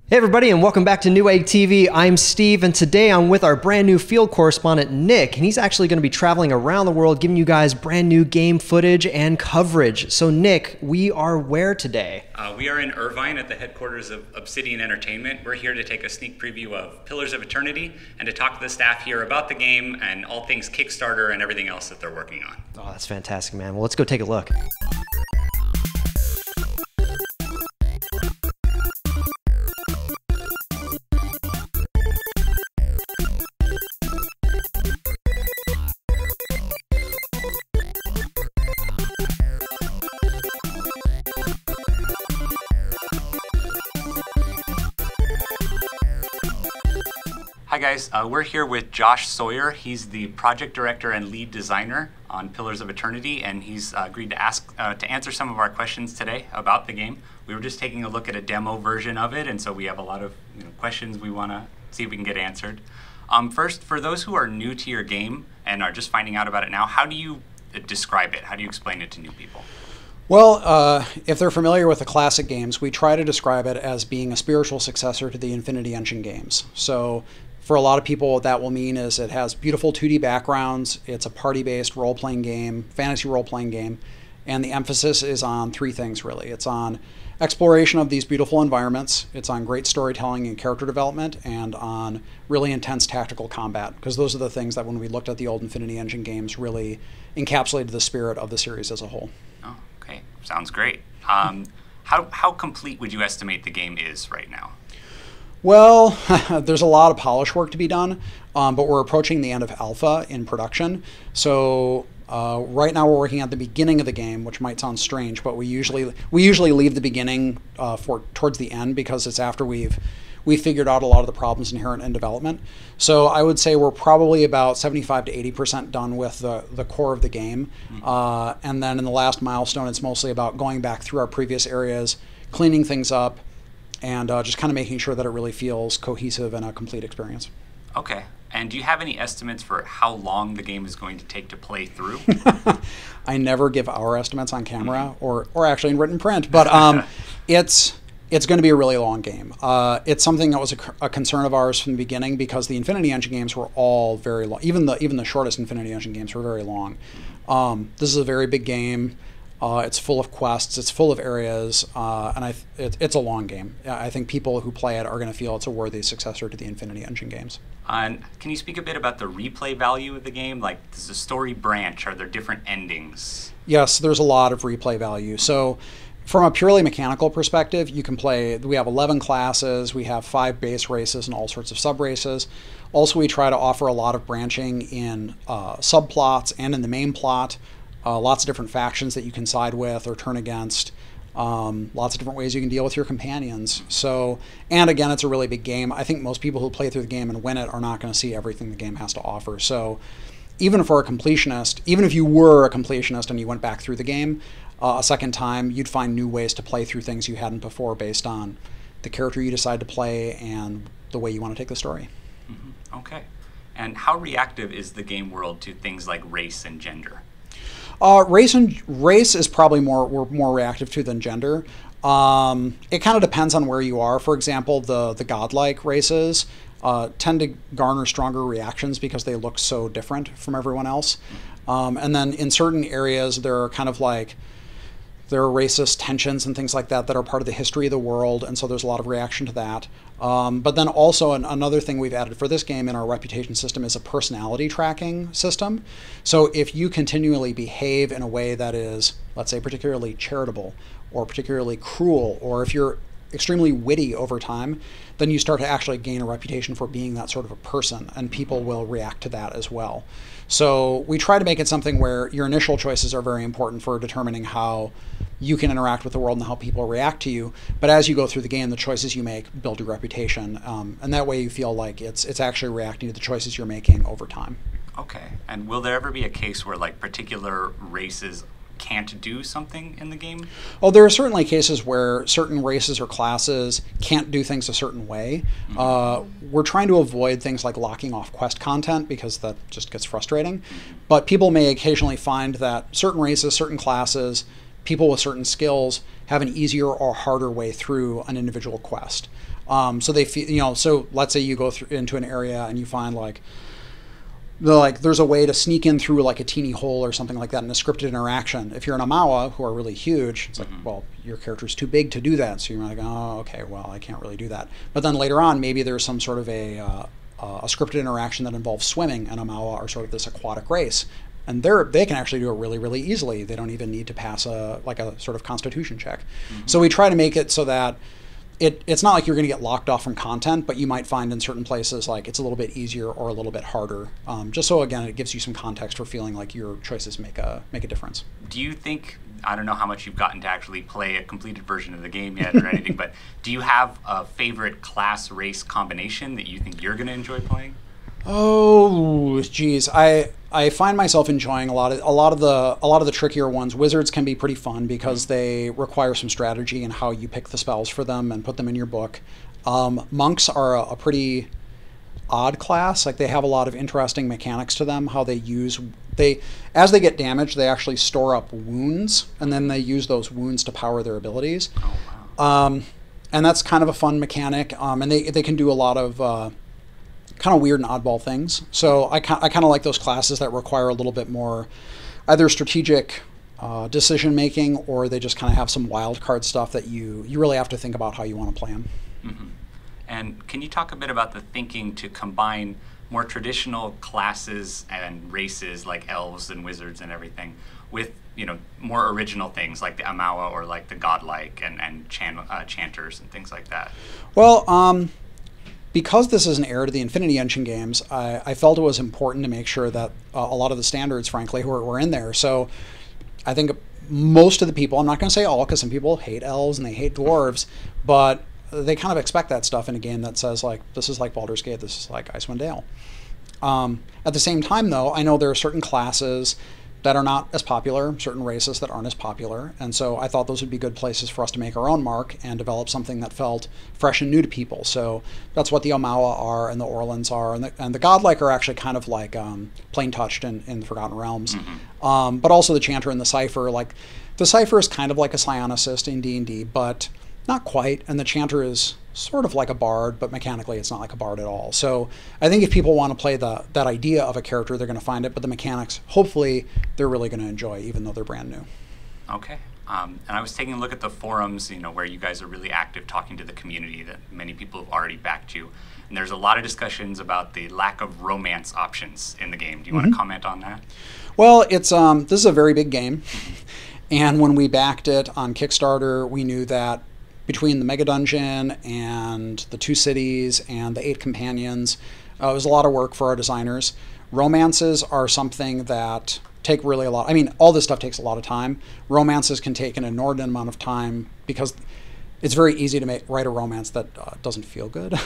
Hey everybody, and welcome back to Newegg TV. I'm Steve, and today I'm with our brand new field correspondent, Nick, and he's actually going to be traveling around the world giving you guys brand new game footage and coverage. So Nick, we are where today? We are in Irvine at the headquarters of Obsidian Entertainment. We're here to take a sneak preview of Pillars of Eternity and to talk to the staff here about the game and all things Kickstarter and everything else that they're working on. Oh, that's fantastic, man. Well, let's go take a look. Hi guys, we're here with Josh Sawyer. He's the project director and lead designer on Pillars of Eternity, and he's agreed to answer some of our questions today about the game. We were just taking a look at a demo version of it, and so we have a lot of questions we want to see if we can get answered. First, for those who are new to your game and are just finding out about it now, how do you describe it? How do you explain it to new people? Well, if they're familiar with the classic games, we try to describe it as being a spiritual successor to the Infinity Engine games. So for a lot of people, what that will mean is it has beautiful 2D backgrounds, it's a party-based role-playing game, fantasy role-playing game, and the emphasis is on three things, really. It's on exploration of these beautiful environments, it's on great storytelling and character development, and on really intense tactical combat, because those are the things that when we looked at the old Infinity Engine games really encapsulated the spirit of the series as a whole. Oh, okay. Sounds great. How complete would you estimate the game is right now? Well, there's a lot of polish work to be done, but we're approaching the end of alpha in production. So right now we're working at the beginning of the game, which might sound strange, but we usually leave the beginning towards the end because it's after we've figured out a lot of the problems inherent in development. So I would say we're probably about 75 to 80% done with the core of the game. And then in the last milestone, it's mostly about going back through our previous areas, cleaning things up, and just kind of making sure that it really feels cohesive and a complete experience. Okay. And do you have any estimates for how long the game is going to take to play through? I never give our estimates on camera or actually in written print, but it's going to be a really long game. It's something that was a concern of ours from the beginning because the Infinity Engine games were all very long. Even the shortest Infinity Engine games were very long. This is a very big game. It's full of quests, it's full of areas, and it's a long game. I think people who play it are going to feel it's a worthy successor to the Infinity Engine games. And can you speak a bit about the replay value of the game? Like, does the story branch? Are there different endings? Yes, there's a lot of replay value. So from a purely mechanical perspective, you can play, we have 11 classes, we have 5 base races and all sorts of sub-races. Also, we try to offer a lot of branching in subplots and in the main plot. Lots of different factions that you can side with or turn against. Lots of different ways you can deal with your companions. So, and again, it's a really big game. I think most people who play through the game and win it are not going to see everything the game has to offer. So even for a completionist, even if you were a completionist and you went back through the game a second time, you'd find new ways to play through things you hadn't before based on the character you decide to play and the way you want to take the story. Mm-hmm. Okay. And how reactive is the game world to things like race and gender? Race is probably we're more reactive to than gender. It kind of depends on where you are. For example, the godlike races tend to garner stronger reactions because they look so different from everyone else. And then in certain areas, there are kind of like there are racist tensions and things like that that are part of the history of the world, and so there's a lot of reaction to that. But then also another thing we've added for this game in our reputation system is a personality tracking system. So if you continually behave in a way that is, let's say, particularly charitable or particularly cruel, or if you're extremely witty over time, then you start to actually gain a reputation for being that sort of a person, and people will react to that as well. So we try to make it something where your initial choices are very important for determining how you can interact with the world and how people react to you. But as you go through the game, the choices you make build your reputation, and that way you feel like it's actually reacting to the choices you're making over time. Okay. And will there ever be a case where like particular races can't do something in the game? Oh, there are certainly cases where certain races or classes can't do things a certain way. We're trying to avoid things like locking off quest content because that just gets frustrating. But people may occasionally find that certain races, certain classes, people with certain skills have an easier or harder way through an individual quest. So they feel, so let's say you go into an area and you find there's a way to sneak in through like a teeny hole or something like that in a scripted interaction. If you're an Amawa, who are really huge, it's like, well, your character's too big to do that. So you're like, oh, okay, well, I can't really do that. But then later on, maybe there's some sort of a scripted interaction that involves swimming, and Amawa are sort of this aquatic race. And they can actually do it really, really easily. They don't even need to pass a sort of constitution check. So we try to make it so that it's not like you're going to get locked off from content, but you might find in certain places like it's a little bit easier or a little bit harder. Just so, again, it gives you some context for feeling like your choices make a difference. Do you think, I don't know how much you've gotten to actually play a completed version of the game yet or anything, but do you have a favorite class race combination that you think you're going to enjoy playing? Oh, geez. I find myself enjoying a lot of the trickier ones. Wizards can be pretty fun because they require some strategy in how you pick the spells for them and put them in your book. Monks are a pretty odd class. Like, they have a lot of interesting mechanics to them. How as they get damaged, they actually store up wounds, and then they use those wounds to power their abilities. Oh, wow. And that's kind of a fun mechanic. And they can do a lot of kind of weird and oddball things. So I kind of like those classes that require a little bit more either strategic decision making, or they just kind of have some wild card stuff that you really have to think about how you want to play them. Mm-hmm. And can you talk a bit about the thinking to combine more traditional classes and races like elves and wizards and everything with more original things like the Amawa or like the godlike and chanters and things like that? Well, because this is an heir to the Infinity Engine games, I felt it was important to make sure that a lot of the standards, frankly, were in there. So I think most of the people, I'm not going to say all, because some people hate elves and they hate dwarves, but they kind of expect that stuff in a game that says, like, this is like Baldur's Gate, this is like Icewind Dale. At the same time, though, I know there are certain classes that are not as popular, certain races that aren't as popular, and so I thought those would be good places for us to make our own mark and develop something that felt fresh and new to people. So that's what the Omawa are, and the Orlans are, and the Godlike are actually kind of like plain touched in the Forgotten Realms. But also the Chanter and the Cipher. Like, the Cipher is kind of like a Psionicist in D&D, but not quite, and the Chanter is sort of like a bard, but mechanically it's not like a bard at all. So I think if people want to play that idea of a character, they're going to find it, but the mechanics, hopefully, they're really going to enjoy, even though they're brand new. Okay. And I was taking a look at the forums, where you guys are really active talking to the community, that many people have already backed you. And there's a lot of discussions about the lack of romance options in the game. Do you want to comment on that? Well, it's this is a very big game. And when we backed it on Kickstarter, we knew that between the Mega Dungeon and the 2 cities and the 8 companions, it was a lot of work for our designers. Romances are something that take really a lot. I mean, all this stuff takes a lot of time. Romances can take an inordinate amount of time because it's very easy to write a romance that doesn't feel good.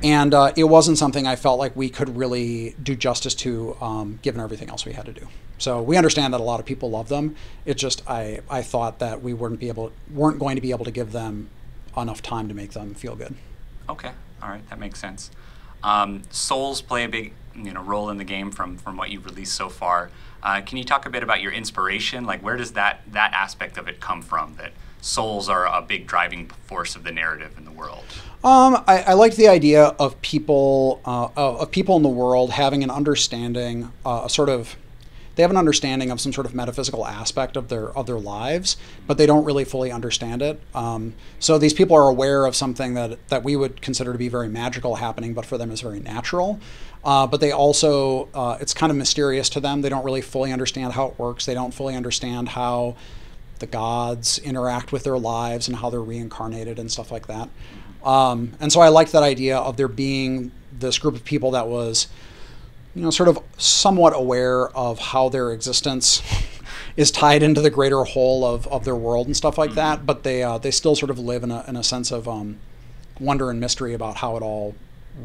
And it wasn't something I felt like we could really do justice to, given everything else we had to do. So we understand that a lot of people love them. It's just I thought that we weren't going to be able to give them enough time to make them feel good. Okay, all right, that makes sense. Souls play a big role in the game from what you've released so far. Can you talk a bit about your inspiration? Like, where does that aspect of it come from? That souls are a big driving force of the narrative in the world. I like the idea of people in the world having an understanding, they have an understanding of some sort of metaphysical aspect of their lives, but they don't really fully understand it. So these people are aware of something that we would consider to be very magical happening, but for them is very natural. But they also, it's kind of mysterious to them. They don't really fully understand how it works. They don't fully understand how the gods interact with their lives and how they're reincarnated and stuff like that. And so I liked that idea of there being this group of people that was, sort of somewhat aware of how their existence is tied into the greater whole of their world and stuff like that, but they still sort of live in a sense of wonder and mystery about how it all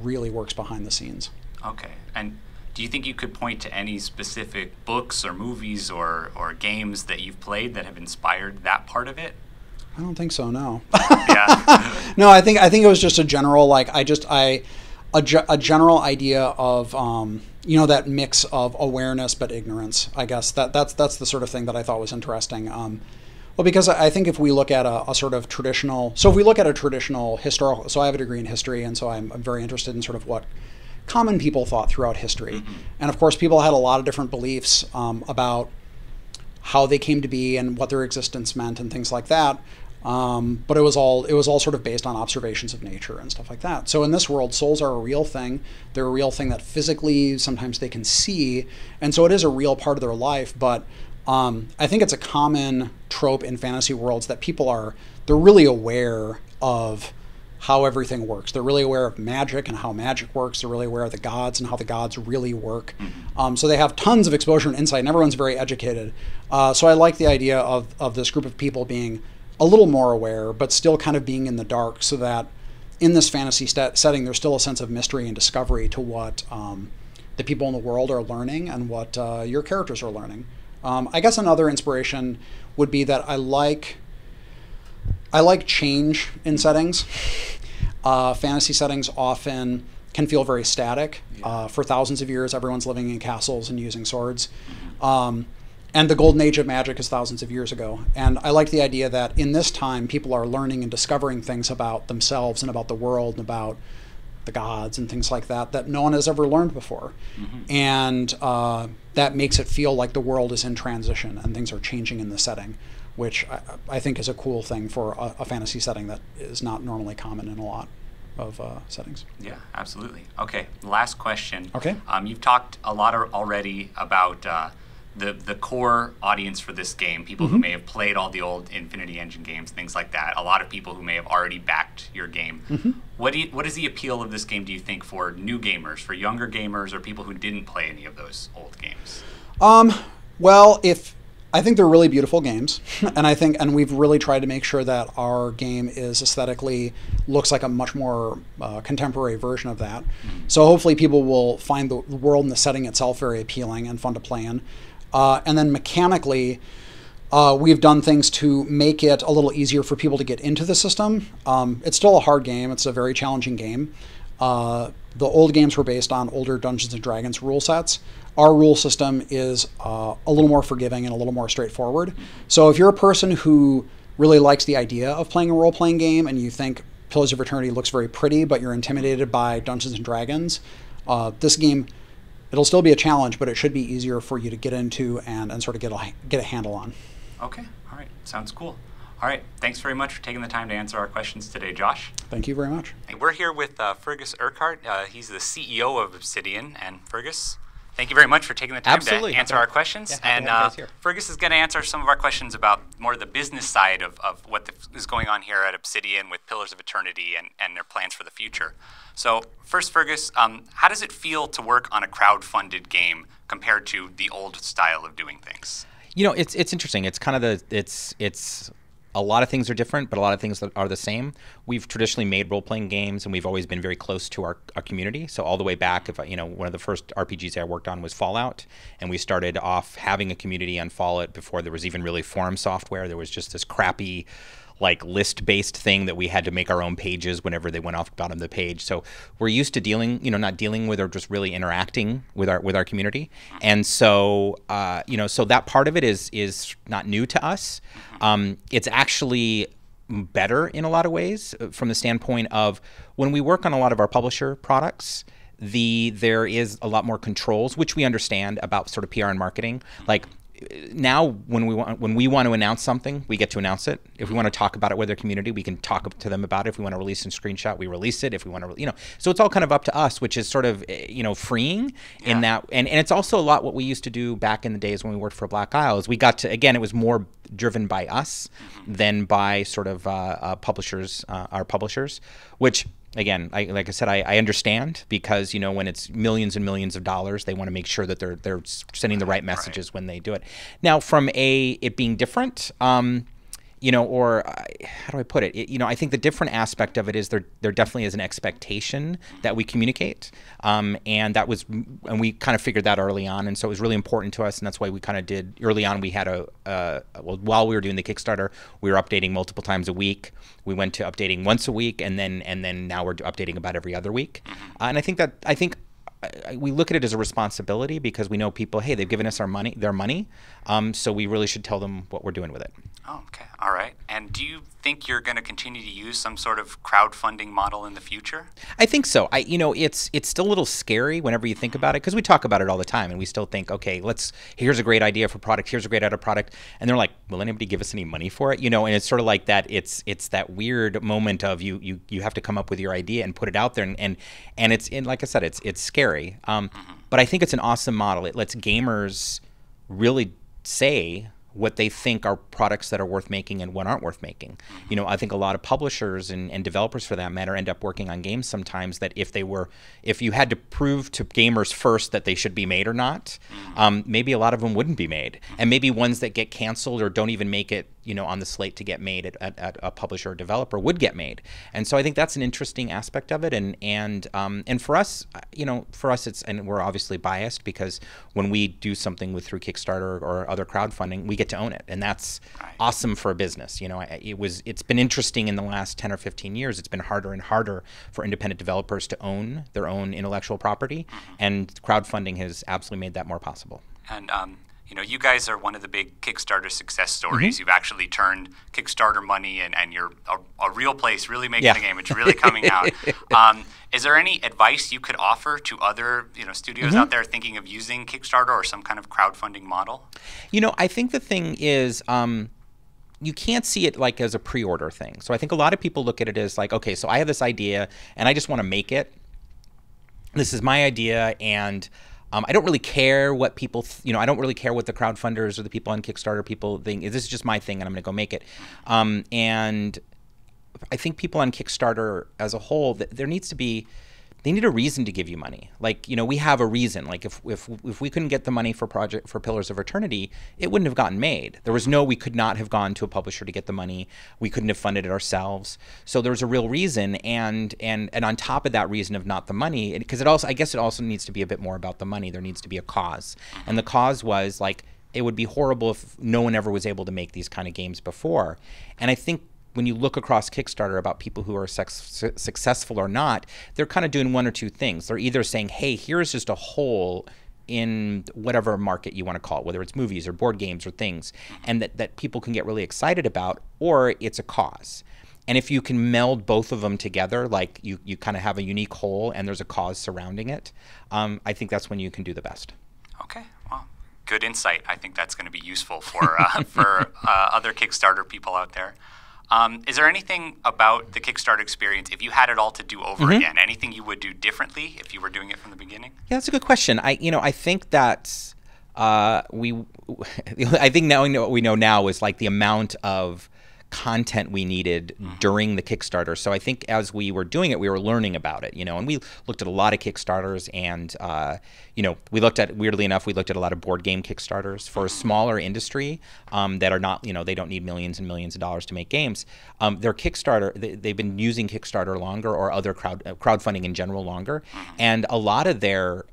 really works behind the scenes. Okay. And do you think you could point to any specific books or movies or games that you've played that have inspired that part of it? I don't think so, no. Yeah. No, I think it was just a general, a general idea of that mix of awareness but ignorance. I guess that's the sort of thing that I thought was interesting. Well, because I think if we look at a sort of traditional, so if we look at a traditional historical, so I have a degree in history, and so I'm very interested in sort of what common people thought throughout history. And of course, people had a lot of different beliefs about how they came to be and what their existence meant and things like that. But it was all sort of based on observations of nature and stuff like that. So in this world, souls are a real thing. They're a real thing that physically sometimes they can see, and so it is a real part of their life. But I think it's a common trope in fantasy worlds that they're really aware of how everything works. They're really aware of magic and how magic works. They're really aware of the gods and how the gods really work. So they have tons of exposure and insight, and everyone's very educated. So I like the idea of this group of people being a little more aware, but still kind of being in the dark, so that in this fantasy setting, there's still a sense of mystery and discovery to what the people in the world are learning and what your characters are learning. I guess another inspiration would be that I like change in settings. Fantasy settings often can feel very static. For thousands of years, everyone's living in castles and using swords. And the golden age of magic is thousands of years ago. And I like the idea that in this time, people are learning and discovering things about themselves and about the world and about the gods and things like that that no one has ever learned before. And that makes it feel like the world is in transition and things are changing in the setting, which I think is a cool thing for a fantasy setting that is not normally common in a lot of settings. Yeah, absolutely. Okay, last question. Okay. You've talked a lot already about the core audience for this game, people who may have played all the old Infinity Engine games, things like that. A lot of people who may have already backed your game. What is the appeal of this game, do you think, for new gamers, for younger gamers, or people who didn't play any of those old games? Well, I think they're really beautiful games, and we've really tried to make sure that our game is aesthetically looks like a much more contemporary version of that. So hopefully people will find the world and the setting itself very appealing and fun to play in. And then mechanically, we've done things to make it a little easier for people to get into the system. It's still a hard game. It's a very challenging game. The old games were based on older Dungeons & Dragons rule sets. Our rule system is a little more forgiving and a little more straightforward. So if you're a person who really likes the idea of playing a role-playing game and you think Pillars of Eternity looks very pretty, but you're intimidated by Dungeons & Dragons, this game, it'll still be a challenge, but it should be easier for you to get into and sort of get a handle on. Okay, all right, sounds cool. All right, thanks very much for taking the time to answer our questions today, Josh. Thank you very much. And we're here with Feargus Urquhart. He's the CEO of Obsidian. And Feargus, thank you very much for taking the time to answer our questions. Yeah, and Feargus is going to answer some of our questions about more the business side of what is going on here at Obsidian with Pillars of Eternity and their plans for the future. So first, Feargus, how does it feel to work on a crowdfunded game compared to the old style of doing things? You know, it's interesting. It's kind of it's a lot of things are different, but a lot of things are the same. We've traditionally made role-playing games, and we've always been very close to our community. So all the way back, one of the first RPGs I worked on was Fallout, and we started off having a community on Fallout before there was even really forum software. There was just this crappy, like, list-based thing that we had to make our own pages whenever they went off the bottom of the page. So we're used to not dealing with or just really interacting with our community. And so, so that part of it is not new to us. It's actually better in a lot of ways from the standpoint of when we work on a lot of our publisher products, there is a lot more controls, which we understand about sort of PR and marketing. Like, now when we want to announce something, we get to announce it. If we want to talk about it with our community, we can talk to them about it. If we want to release a screenshot, we release it. If we want to, so it's all kind of up to us, which is sort of, freeing in that. And it's also a lot what we used to do back in the days when we worked for Black Isles. We got to, again, it was more driven by us than by sort of publishers, our publishers, which, again, like I said, I understand, because when it's millions and millions of dollars, they want to make sure that they're sending the right messages when they do it. Now, from it being different, or how do I put it? I think the different aspect of it is there definitely is an expectation that we communicate, and we kind of figured that early on, and so it was really important to us, and that's why we kind of did early on. We had while we were doing the Kickstarter, we were updating multiple times a week. We went to updating once a week, and then now we're updating about every other week. And I think we look at it as a responsibility because we know people, hey, they've given us their money, so we really should tell them what we're doing with it. Oh, okay. All right. And do you think you're going to continue to use some sort of crowdfunding model in the future? I think so. It's still a little scary whenever you think about it, because we talk about it all the time, and we still think, okay, here's a great idea for product, here's a great idea for product, and they're like, will anybody give us any money for it? And it's sort of like that. It's that weird moment of you have to come up with your idea and put it out there, and it's like I said, it's scary. But I think it's an awesome model. It lets gamers really say what they think are products that are worth making and what aren't worth making. I think a lot of publishers and developers, for that matter, end up working on games sometimes that if you had to prove to gamers first that they should be made or not, maybe a lot of them wouldn't be made. And maybe ones that get canceled or don't even make it on the slate to get made at a publisher or developer would get made. And so I think that's an interesting aspect of it. And for us, it's, and we're obviously biased because when we do something through Kickstarter or other crowdfunding, we get to own it, and that's awesome for a business. It's been interesting in the last 10 or 15 years. It's been harder and harder for independent developers to own their own intellectual property, and crowdfunding has absolutely made that more possible. And you guys are one of the big Kickstarter success stories. You've actually turned Kickstarter money, and you're a real place, really making the game. It's really coming out. Is there any advice you could offer to other studios out there thinking of using Kickstarter or some kind of crowdfunding model? I think the thing is, you can't see it like as a pre-order thing. So I think a lot of people look at it as like, okay, so I have this idea and I just want to make it. This is my idea, and I don't really care what people, I don't really care what the crowdfunders or the people on Kickstarter people think. This is just my thing, and I'm going to go make it. And I think people on Kickstarter as a whole, they need a reason to give you money. Like, we have a reason. Like, if we couldn't get the money for Pillars of Eternity, it wouldn't have gotten made. We could not have gone to a publisher to get the money. We couldn't have funded it ourselves. So there's a real reason, and on top of that reason of not the money, because I guess it also needs to be a bit more about the money. There needs to be a cause, and the cause was like, it would be horrible if no one ever was able to make these kind of games before. And I think when you look across Kickstarter about people who are successful or not, they're kind of doing one or two things. They're either saying, hey, here's just a hole in whatever market you want to call it, whether it's movies or board games or things, and that people can get really excited about, or it's a cause. And if you can meld both of them together, like you kind of have a unique whole and there's a cause surrounding it, I think that's when you can do the best. Okay, well, good insight. I think that's going to be useful for other Kickstarter people out there. Is there anything about the Kickstarter experience, if you had it all to do over again, anything you would do differently if you were doing it from the beginning? Yeah, that's a good question. I think that I think knowing what we know now is like the amount of content we needed during the Kickstarter. So I think as we were doing it, we were learning about it, and we looked at a lot of Kickstarters, and weirdly enough, we looked at a lot of board game Kickstarters for a smaller industry that are not, they don't need millions and millions of dollars to make games. Their Kickstarter, they've been using Kickstarter longer, or other crowdfunding in general longer, and a lot of their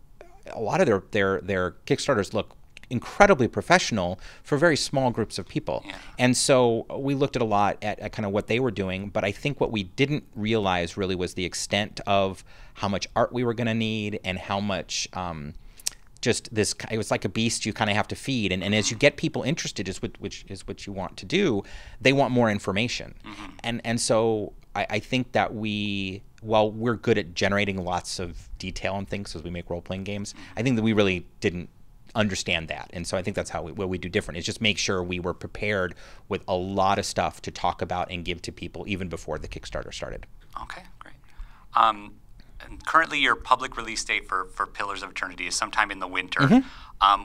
Kickstarters look incredibly professional for very small groups of people. And so we looked at a lot at kind of what they were doing, but I think what we didn't realize really was the extent of how much art we were going to need, and how much it was like a beast you kind of have to feed, and as you get people interested, which is what you want to do, they want more information. And so I think that while we're good at generating lots of detail and things as we make role-playing games, I think that we really didn't understand that. And so I think that's what we do different, is just make sure we were prepared with a lot of stuff to talk about and give to people even before the Kickstarter started. Okay, great. And currently your public release date for Pillars of Eternity is sometime in the winter.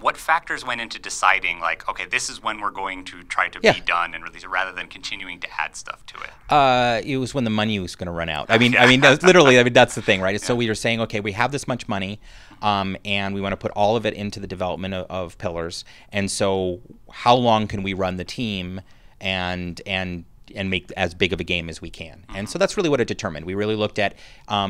What factors went into deciding, like, okay, this is when we're going to try to be done and release it, rather than continuing to add stuff to it? It was when the money was going to run out. I mean, literally, that's the thing, right? So we were saying, okay, we have this much money, and we want to put all of it into the development of Pillars. And so how long can we run the team and make as big of a game as we can? And so that's really what it determined. We really looked at how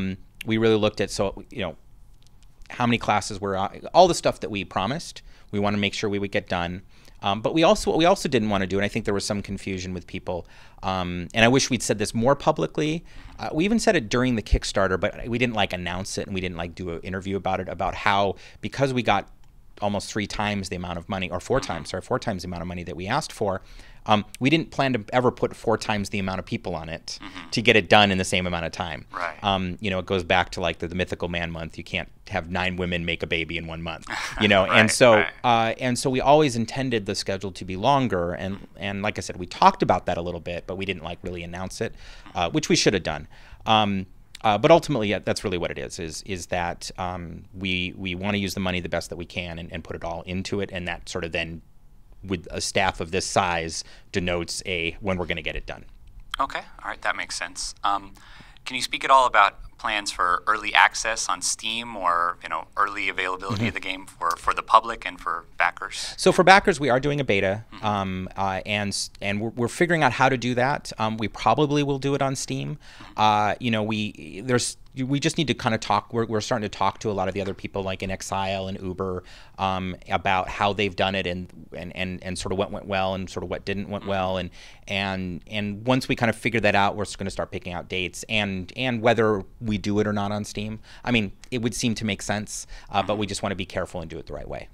many classes were all the stuff that we promised. We want to make sure we would get done. But we also didn't want to do, and I think there was some confusion with people, and I wish we'd said this more publicly. We even said it during the Kickstarter, but we didn't like announce it, and we didn't like do an interview about it, about how, because we got almost 3 times the amount of money, or 4 times the amount of money that we asked for, we didn't plan to ever put 4 times the amount of people on it to get it done in the same amount of time. Right. You know, it goes back to like the mythical man month. You can't have 9 women make a baby in 1 month, you know. Right, and so we always intended the schedule to be longer, and like I said, we talked about that a little bit, but we didn't like really announce it, which we should have done. But ultimately, yeah, that's really what it is that we want to use the money the best that we can and put it all into it, and that sort of then, with a staff of this size, denotes when we're going to get it done. Okay, all right, that makes sense. Can you speak at all about plans for early access on Steam, or early availability of the game for the public and for backers? So for backers, we are doing a beta, and we're figuring out how to do that. We probably will do it on Steam. We just need to kind of talk. We're starting to talk to a lot of the other people, like in Exile and Uber, about how they've done it and sort of what went well and sort of what didn't went well. And once we kind of figure that out, we're going to start picking out dates and whether we do it or not on Steam. I mean, it would seem to make sense, but we just want to be careful and do it the right way.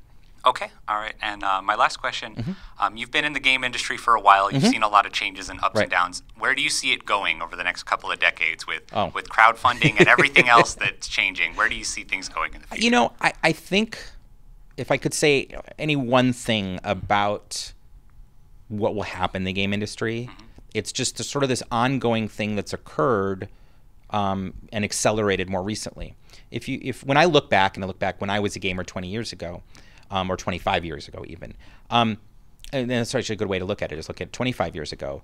Okay, all right. And my last question, you've been in the game industry for a while. You've seen a lot of changes and ups and downs. Where do you see it going over the next couple of decades with crowdfunding and everything else that's changing? Where do you see things going in the future? You know, I think if I could say any one thing about what will happen in the game industry, it's just sort of this ongoing thing that's occurred and accelerated more recently. When I look back, when I was a gamer 20 years ago, or 25 years ago even. And that's actually a good way to look at it, is look at 25 years ago.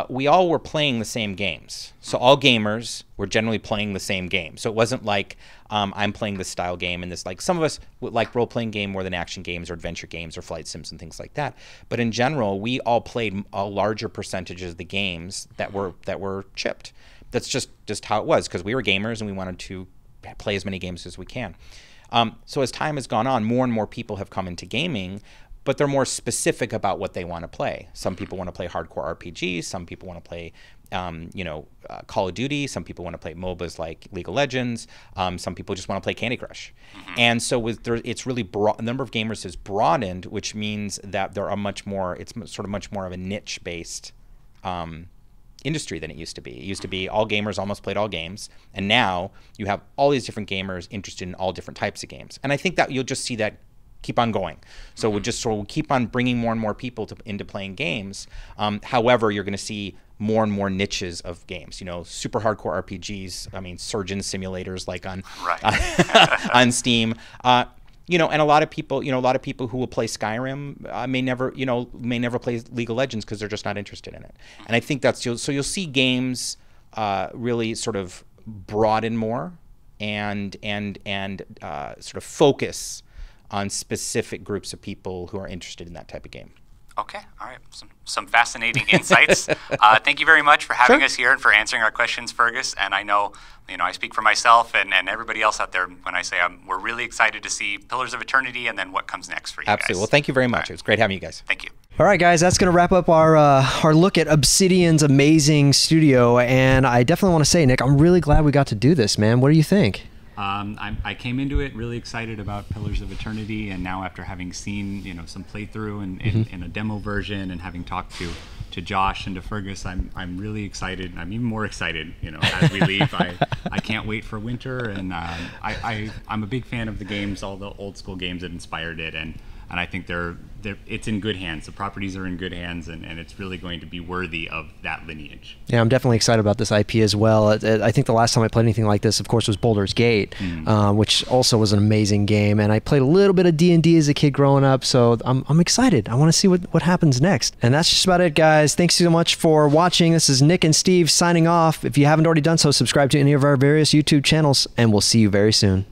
We all were playing the same games. So all gamers were generally playing the same game. So it wasn't like I'm playing this style game and this, like, some of us would like role-playing game more than action games or adventure games or flight sims and things like that. But in general, we all played a larger percentage of the games that were chipped. That's just how it was, because we were gamers and we wanted to play as many games as we can. So as time has gone on, more and more people have come into gaming, but they're more specific about what they want to play. Some people want to play hardcore RPGs. Some people want to play, Call of Duty. Some people want to play MOBAs like League of Legends. Some people just want to play Candy Crush. And so it's really broad. The number of gamers has broadened, which means that there are much more. It's sort of much more of a niche-based industry than it used to be. It used to be all gamers almost played all games, and now you have all these different gamers interested in all different types of games. And I think that you'll just see that keep on going. So we'll keep on bringing more and more people into playing games. However, you're going to see more and more niches of games. Super hardcore RPGs. I mean, surgeon simulators like on on Steam. And a lot of people, who will play Skyrim may never play League of Legends because they're just not interested in it. And I think so you'll see games really sort of broaden more and sort of focus on specific groups of people who are interested in that type of game. Okay, all right. Some fascinating insights. Thank you very much for having us here and for answering our questions, Feargus. And I know, I speak for myself and everybody else out there when I say we're really excited to see Pillars of Eternity and then what comes next for you guys. Absolutely. Well, thank you very much. It was great having you guys. Thank you. All right, guys, that's going to wrap up our look at Obsidian's amazing studio. And I definitely want to say, Nick, I'm really glad we got to do this, man. What do you think? I came into it really excited about Pillars of Eternity, and now after having seen some playthrough in a demo version and having talked to Josh and to Feargus, I'm really excited. I'm even more excited as we leave. I can't wait for winter, and I'm a big fan of the games, all the old school games that inspired it, and I think it's in good hands. The properties are in good hands, and it's really going to be worthy of that lineage. Yeah, I'm definitely excited about this IP as well. I think the last time I played anything like this, of course, was Baldur's Gate, which also was an amazing game. And I played a little bit of D&D as a kid growing up, so I'm excited. I want to see what happens next. And that's just about it, guys. Thanks so much for watching. This is Nick and Steve signing off. If you haven't already done so, subscribe to any of our various YouTube channels, and we'll see you very soon.